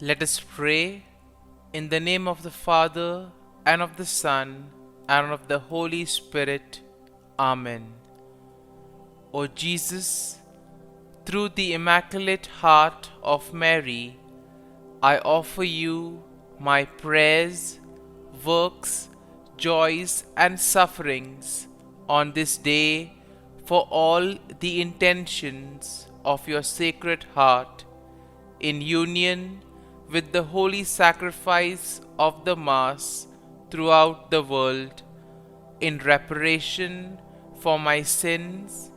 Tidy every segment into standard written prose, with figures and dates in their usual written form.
Let us pray in the name of the Father, and of the Son, and of the Holy Spirit. Amen. O Jesus, through the Immaculate Heart of Mary, I offer you my prayers, works, joys, and sufferings on this day for all the intentions of your Sacred Heart, in union with the holy sacrifice of the Mass throughout the world, in reparation for my sins,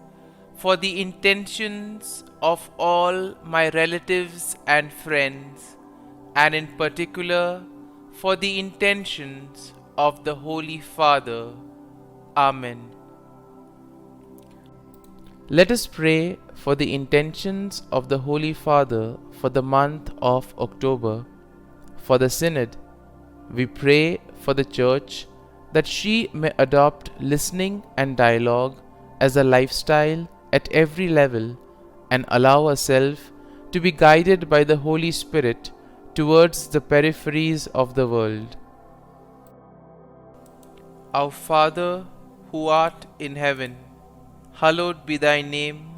for the intentions of all my relatives and friends, and in particular for the intentions of the Holy Father. Amen. Let us pray for the intentions of the Holy Father for the month of October. For the Synod, we pray for the Church that she may adopt listening and dialogue as a lifestyle at every level and allow herself to be guided by the Holy Spirit towards the peripheries of the world. Our Father, who art in heaven, hallowed be thy name.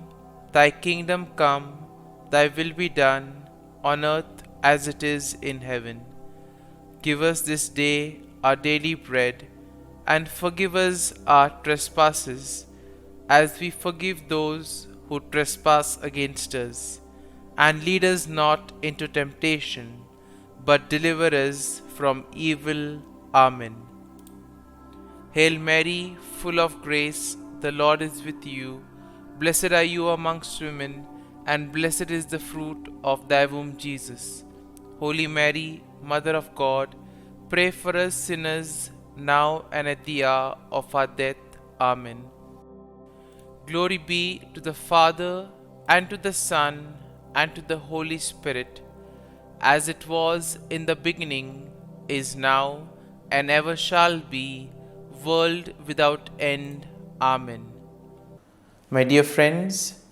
Thy kingdom come, thy will be done, on earth as it is in heaven. Give us this day our daily bread, and forgive us our trespasses, as we forgive those who trespass against us. And lead us not into temptation, but deliver us from evil. Amen. Hail Mary, full of grace, the Lord is with you. Blessed are you amongst women, and blessed is the fruit of thy womb, Jesus. Holy Mary, Mother of God, pray for us sinners, now and at the hour of our death. Amen. Glory be to the Father, and to the Son, and to the Holy Spirit, as it was in the beginning, is now, and ever shall be, world without end. Amen. My dear friends,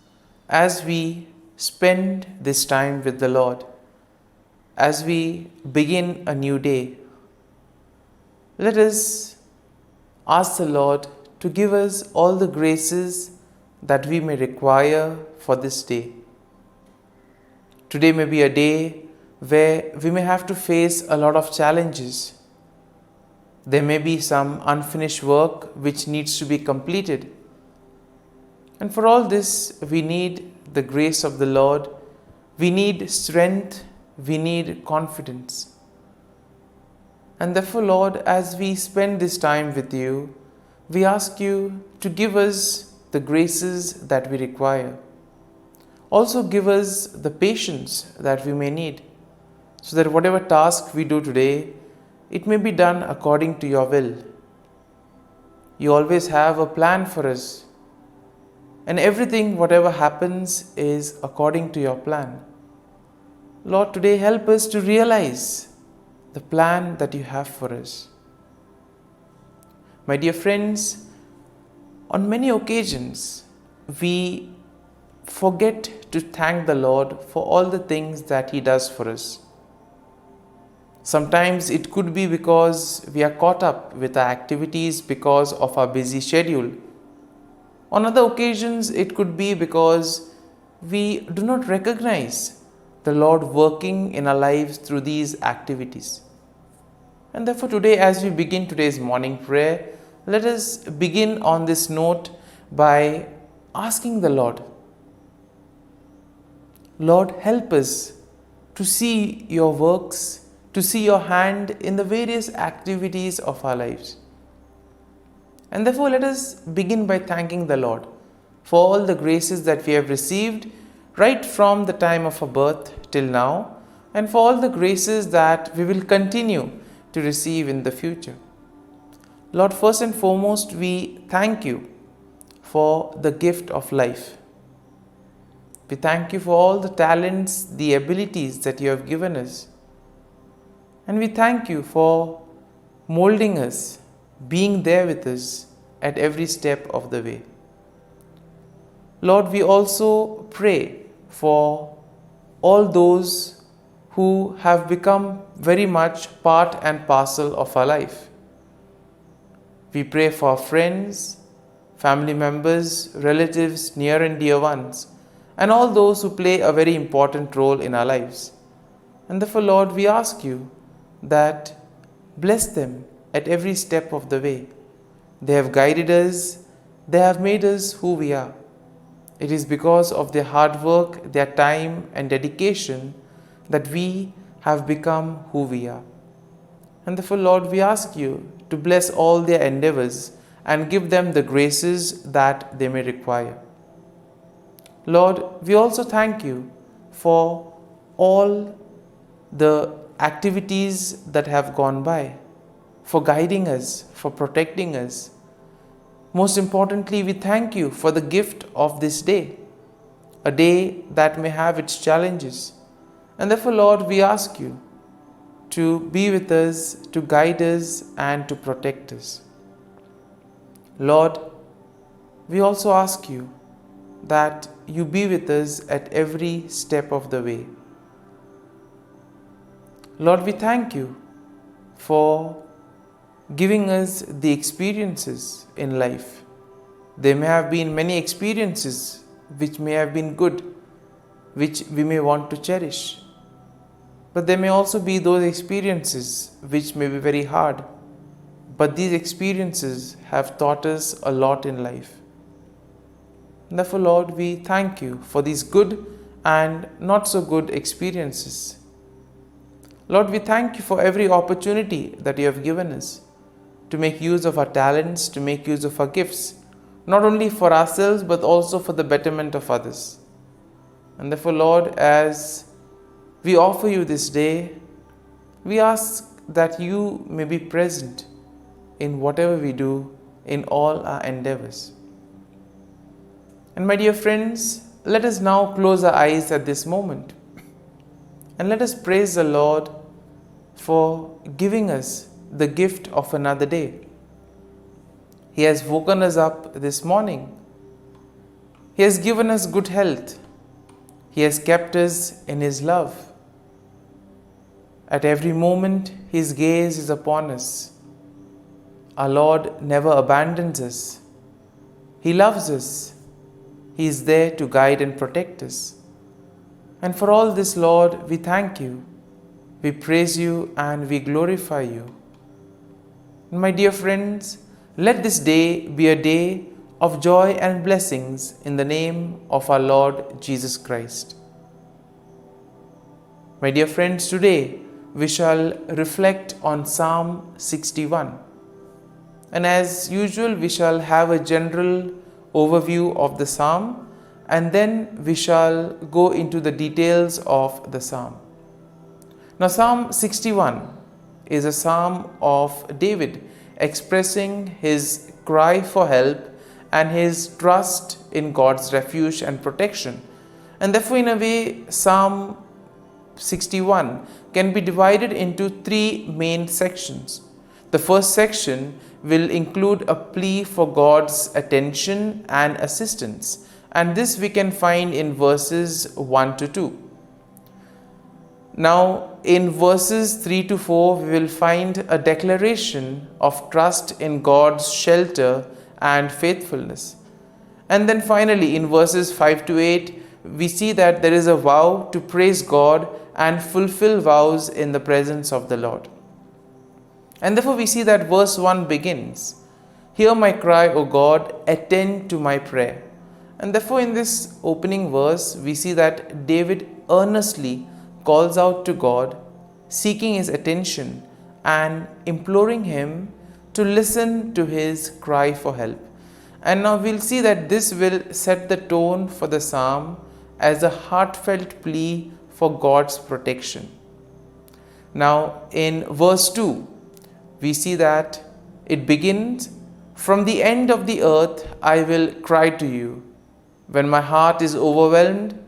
as we spend this time with the Lord, as we begin a new day, let us ask the Lord to give us all the graces that we may require for this day. Today may be a day where we may have to face a lot of challenges. There may be some unfinished work which needs to be completed. And for all this, we need the grace of the Lord. We need strength. We need confidence. And therefore, Lord, as we spend this time with you, we ask you to give us the graces that we require. Also give us the patience that we may need, so that whatever task we do today, it may be done according to your will. You always have a plan for us, and everything, whatever happens, is according to your plan. Lord, today help us to realize the plan that you have for us. My dear friends, on many occasions, we forget to thank the Lord for all the things that He does for us. Sometimes it could be because we are caught up with our activities because of our busy schedule. On other occasions, it could be because we do not recognize the Lord working in our lives through these activities. And therefore today, as we begin today's morning prayer, let us begin on this note by asking the Lord, Lord, help us to see your works, to see your hand in the various activities of our lives. And therefore, let us begin by thanking the Lord for all the graces that we have received right from the time of our birth till now, and for all the graces that we will continue to receive in the future. Lord, first and foremost, we thank you for the gift of life. We thank you for all the talents, the abilities that you have given us. And we thank you for molding us, being there with us at every step of the way. Lord, we also pray for all those who have become very much part and parcel of our life. We pray for our friends, family members, relatives, near and dear ones, and all those who play a very important role in our lives. And therefore, Lord, we ask you that bless them at every step of the way. They have guided us, they have made us who we are. It is because of their hard work, their time and dedication that we have become who we are. And therefore, Lord, we ask you to bless all their endeavors and give them the graces that they may require. Lord, we also thank you for all the activities that have gone by, for guiding us, for protecting us. Most importantly, we thank you for the gift of this day, a day that may have its challenges. And therefore, Lord, we ask you to be with us, to guide us, and to protect us. Lord, we also ask you that you be with us at every step of the way. Lord, we thank you for giving us the experiences in life. There may have been many experiences which may have been good, which we may want to cherish. But there may also be those experiences which may be very hard. But these experiences have taught us a lot in life. Therefore, Lord, we thank you for these good and not so good experiences. Lord, we thank you for every opportunity that you have given us to make use of our talents, to make use of our gifts, not only for ourselves but also for the betterment of others. And therefore, Lord, as we offer you this day, we ask that you may be present in whatever we do, in all our endeavors. And my dear friends, let us now close our eyes at this moment and let us praise the Lord for giving us the gift of another day. He has woken us up this morning. He has given us good health. He has kept us in His love. At every moment, His gaze is upon us. Our Lord never abandons us. He loves us. He is there to guide and protect us. And for all this, Lord, we thank you. We praise you and we glorify you. My dear friends, let this day be a day of joy and blessings in the name of our Lord Jesus Christ. My dear friends, today we shall reflect on Psalm 61. And as usual, we shall have a general overview of the psalm and then we shall go into the details of the psalm. Now, Psalm 61 is a psalm of David expressing his cry for help and his trust in God's refuge and protection. And therefore, in a way, Psalm 61 can be divided into three main sections. The first section will include a plea for God's attention and assistance, and this we can find in verses 1 to 2. Now, in verses 3 to 4, we will find a declaration of trust in God's shelter and faithfulness. And then finally, in verses 5 to 8, we see that there is a vow to praise God and fulfill vows in the presence of the Lord. And therefore, we see that verse 1 begins, "Hear my cry, O God, attend to my prayer." And therefore, in this opening verse, we see that David earnestly calls out to God, seeking his attention and imploring him to listen to his cry for help. And now we'll see that this will set the tone for the psalm as a heartfelt plea for God's protection. Now, in verse 2, we see that it begins, "From the end of the earth I will cry to you. When my heart is overwhelmed,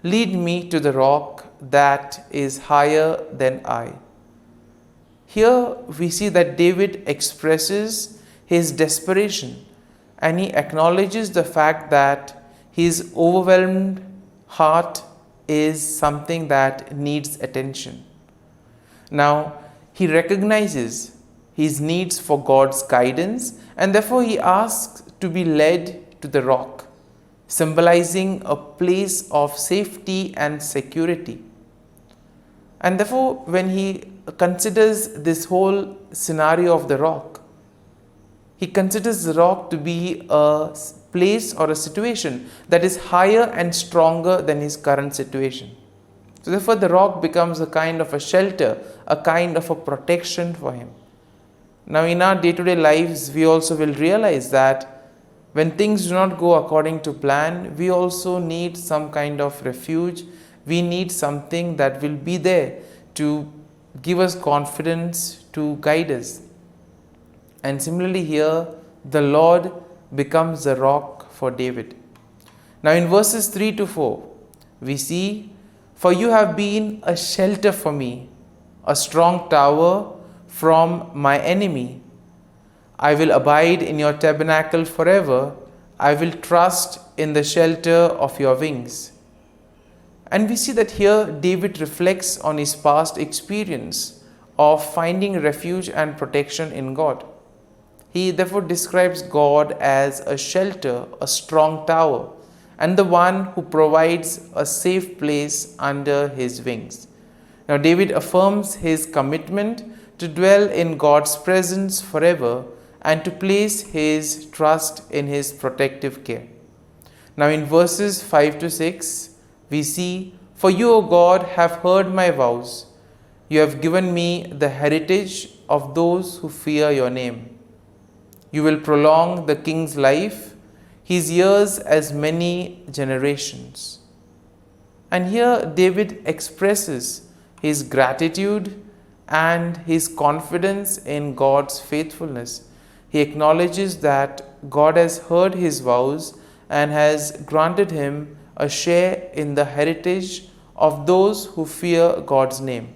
lead me to the rock that is higher than I." Here we see that David expresses his desperation and he acknowledges the fact that his overwhelmed heart is something that needs attention. Now, he recognizes his needs for God's guidance, and therefore he asks to be led to the rock, symbolizing a place of safety and security. And therefore, when he considers this whole scenario of the rock, he considers the rock to be a place or a situation that is higher and stronger than his current situation. So therefore, the rock becomes a kind of a shelter, a kind of a protection for him. Now, in our day-to-day lives, we also will realize that when things do not go according to plan, we also need some kind of refuge. We need something that will be there to give us confidence, to guide us. And similarly here, the Lord becomes the rock for David. Now in verses 3 to 4, we see, "For you have been a shelter for me, a strong tower from my enemy. I will abide in your tabernacle forever. I will trust in the shelter of your wings." And we see that here David reflects on his past experience of finding refuge and protection in God. He therefore describes God as a shelter, a strong tower, and the one who provides a safe place under his wings. Now David affirms his commitment to dwell in God's presence forever and to place his trust in his protective care. Now in verses 5 to 6, we see, "For you, O God, have heard my vows. You have given me the heritage of those who fear your name. You will prolong the king's life, his years as many generations." And here David expresses his gratitude and his confidence in God's faithfulness. He acknowledges that God has heard his vows and has granted him a share in the heritage of those who fear God's name.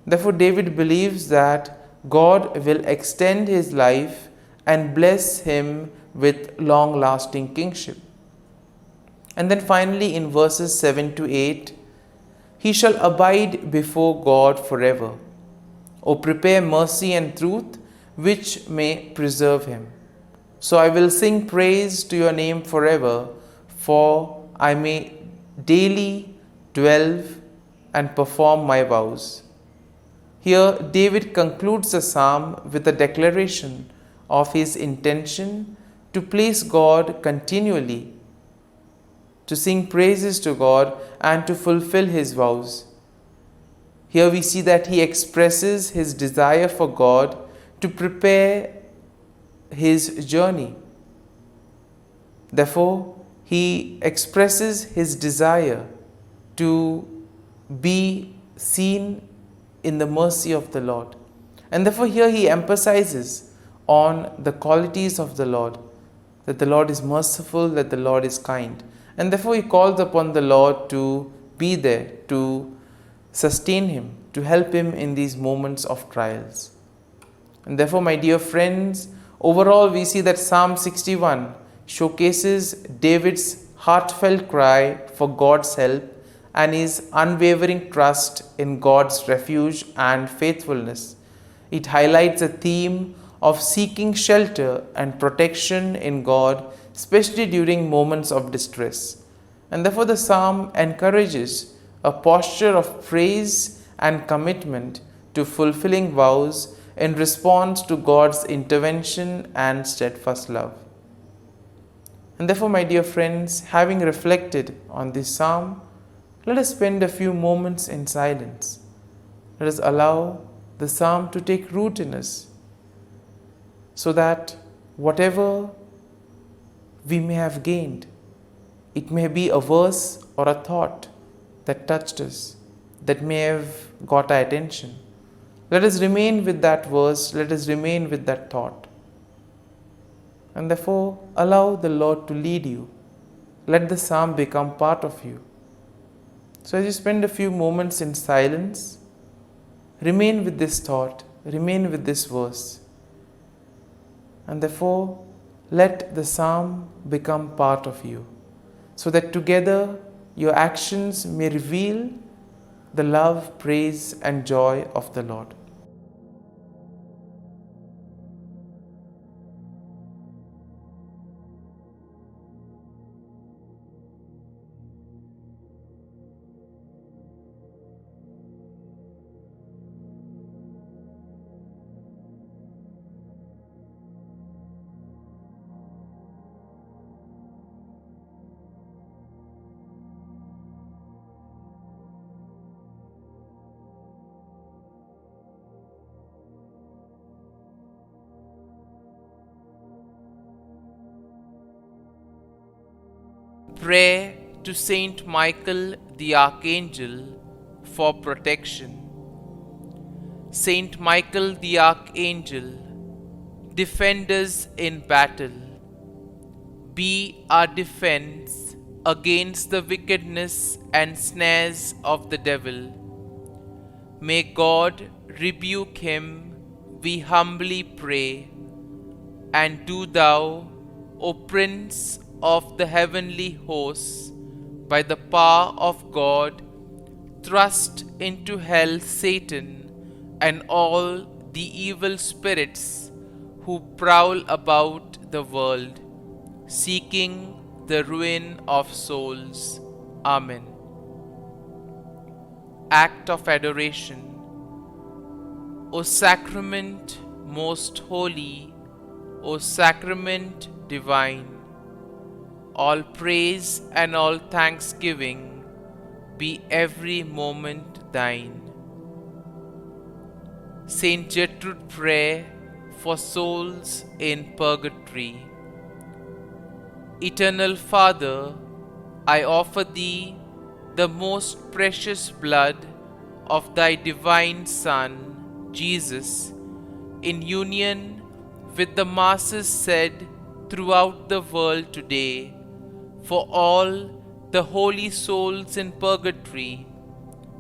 Therefore, David believes that God will extend his life and bless him with long-lasting kingship. And then finally in verses 7 to 8, "He shall abide before God forever. O prepare mercy and truth, which may preserve him. So I will sing praise to your name forever, for I may daily dwell and perform my vows." Here David concludes the psalm with a declaration of his intention to place God continually, to sing praises to God and to fulfill his vows. Here we see that he expresses his desire for God to prepare his journey. Therefore, he expresses his desire to be seen in the mercy of the Lord. And therefore here he emphasizes on the qualities of the Lord, that the Lord is merciful, that the Lord is kind. And therefore he calls upon the Lord to be there, to sustain him, to help him in these moments of trials. And therefore, my dear friends, overall we see that Psalm 61 showcases David's heartfelt cry for God's help and his unwavering trust in God's refuge and faithfulness. It highlights a theme of seeking shelter and protection in God, especially during moments of distress. And therefore the psalm encourages a posture of praise and commitment to fulfilling vows in response to God's intervention and steadfast love. And therefore, my dear friends, having reflected on this psalm, let us spend a few moments in silence. Let us allow the psalm to take root in us, so that whatever we may have gained, it may be a verse or a thought that touched us, that may have got our attention. Let us remain with that verse, let us remain with that thought. And therefore, allow the Lord to lead you. Let the psalm become part of you. So as you spend a few moments in silence, remain with this thought, remain with this verse. And therefore, let the psalm become part of you, so that together your actions may reveal the love, praise, and joy of the Lord. Prayer to Saint Michael the Archangel for protection. Saint Michael the Archangel, defend us in battle. Be our defense against the wickedness and snares of the devil. May God rebuke him, we humbly pray. And do thou, O Prince of the heavenly hosts, by the power of God, thrust into hell Satan and all the evil spirits who prowl about the world, seeking the ruin of souls. Amen. Act of Adoration. O Sacrament most holy, O Sacrament divine, all praise and all thanksgiving be every moment thine. Saint Gertrude Prayer for souls in purgatory. Eternal Father, I offer Thee the most precious blood of Thy divine Son, Jesus, in union with the masses said throughout the world today, for all the holy souls in purgatory,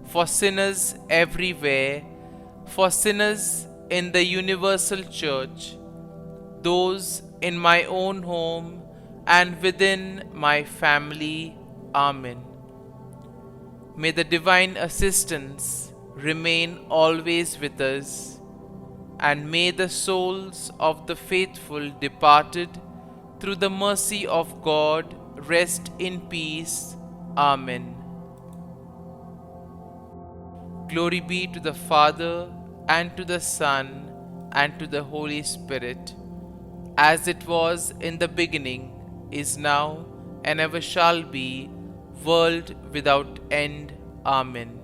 for sinners everywhere, for sinners in the universal church, those in my own home and within my family. Amen. May the divine assistance remain always with us, and may the souls of the faithful departed through the mercy of God rest in peace. Amen. Glory be to the Father, and to the Son, and to the Holy Spirit, as it was in the beginning, is now, and ever shall be, world without end. Amen.